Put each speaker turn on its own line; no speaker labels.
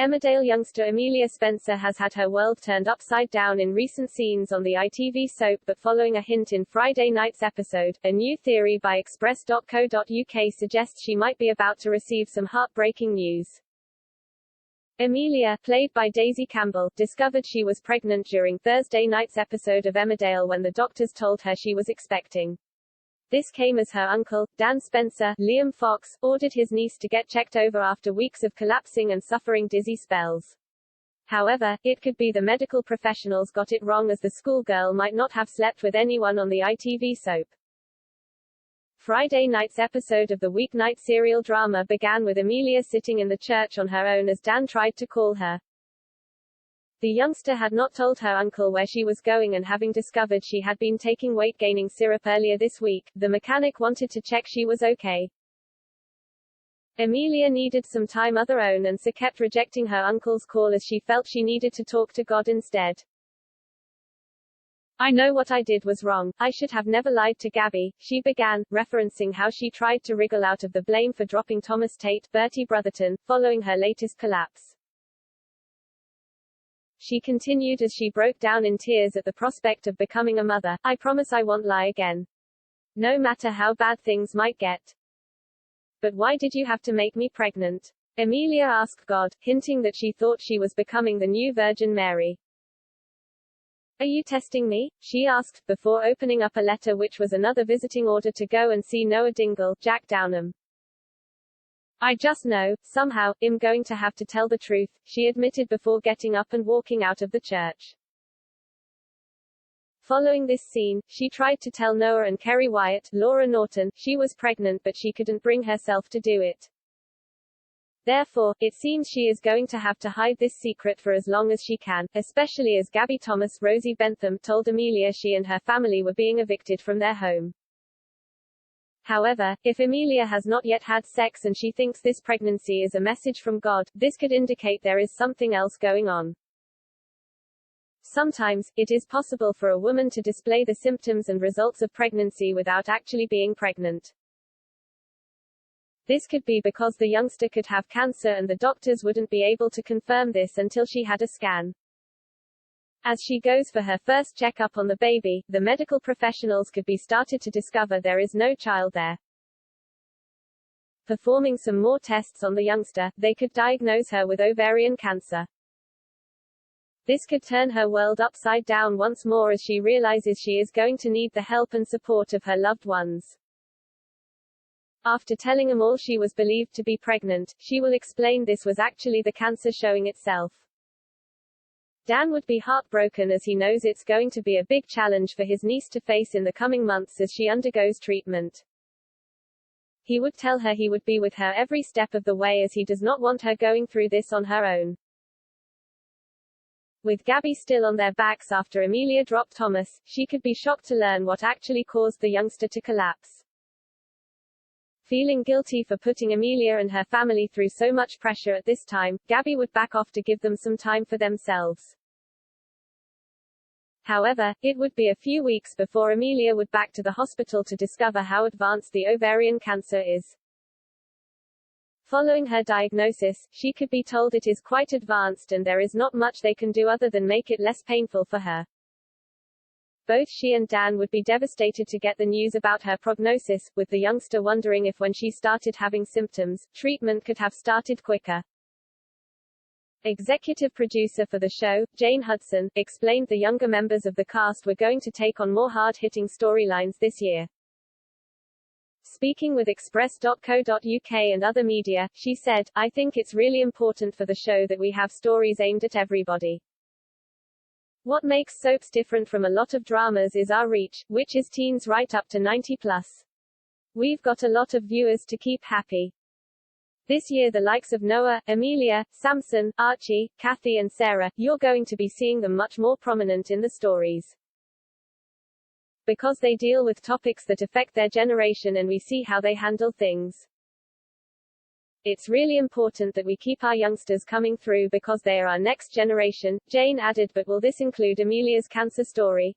Emmerdale youngster Amelia Spencer has had her world turned upside down in recent scenes on the ITV soap, but following a hint in Friday night's episode, a new theory by Express.co.uk suggests she might be about to receive some heartbreaking news. Amelia, played by Daisy Campbell, discovered she was pregnant during Thursday night's episode of Emmerdale when the doctors told her she was expecting. This came as her uncle, Dan Spencer, Liam Fox, ordered his niece to get checked over after weeks of collapsing and suffering dizzy spells. However, it could be the medical professionals got it wrong, as the schoolgirl might not have slept with anyone on the ITV soap. Friday night's episode of the weeknight serial drama began with Amelia sitting in the church on her own as Dan tried to call her. The youngster had not told her uncle where she was going, and having discovered she had been taking weight-gaining syrup earlier this week, the mechanic wanted to check she was okay. Amelia needed some time of her own and so kept rejecting her uncle's call as she felt she needed to talk to God instead. "I know what I did was wrong. I should have never lied to Gabby," she began, referencing how she tried to wriggle out of the blame for dropping Thomas Tate, Bertie Brotherton, following her latest collapse. She continued as she broke down in tears at the prospect of becoming a mother. "I promise I won't lie again. No matter how bad things might get." "But why did you have to make me pregnant?" Amelia asked God, hinting that she thought she was becoming the new Virgin Mary. "Are you testing me?" she asked, before opening up a letter which was another visiting order to go and see Noah Dingle, Jack Downham. "I just know, somehow, I'm going to have to tell the truth," she admitted before getting up and walking out of the church. Following this scene, she tried to tell Noah and Kerry Wyatt, Laura Norton, she was pregnant, but she couldn't bring herself to do it. Therefore, it seems she is going to have to hide this secret for as long as she can, especially as Gabby Thomas, Rosie Bentham, told Amelia she and her family were being evicted from their home. However, if Amelia has not yet had sex and she thinks this pregnancy is a message from God, this could indicate there is something else going on. Sometimes, it is possible for a woman to display the symptoms and results of pregnancy without actually being pregnant. This could be because the youngster could have cancer and the doctors wouldn't be able to confirm this until she had a scan. As she goes for her first checkup on the baby, the medical professionals could be started to discover there is no child there. Performing some more tests on the youngster, they could diagnose her with ovarian cancer. This could turn her world upside down once more as she realizes she is going to need the help and support of her loved ones. After telling them all she was believed to be pregnant, she will explain this was actually the cancer showing itself. Dan would be heartbroken as he knows it's going to be a big challenge for his niece to face in the coming months as she undergoes treatment. He would tell her he would be with her every step of the way as he does not want her going through this on her own. With Gabby still on their backs after Amelia dropped Thomas, she could be shocked to learn what actually caused the youngster to collapse. Feeling guilty for putting Amelia and her family through so much pressure at this time, Gabby would back off to give them some time for themselves. However, it would be a few weeks before Amelia would back to the hospital to discover how advanced the ovarian cancer is. Following her diagnosis, she could be told it is quite advanced and there is not much they can do other than make it less painful for her. Both she and Dan would be devastated to get the news about her prognosis, with the youngster wondering if when she started having symptoms, treatment could have started quicker. Executive producer for the show, Jane Hudson, explained the younger members of the cast were going to take on more hard-hitting storylines this year. Speaking with Express.co.uk and other media, she said, "I think it's really important for the show that we have stories aimed at everybody. What makes soaps different from a lot of dramas is our reach, which is teens right up to 90 plus. We've got a lot of viewers to keep happy. This year the likes of Noah, Amelia, Samson, Archie, Kathy and Sarah, you're going to be seeing them much more prominent in the stories. Because they deal with topics that affect their generation and we see how they handle things. It's really important that we keep our youngsters coming through because they are our next generation," Jane added. "But will this include Amelia's cancer story?"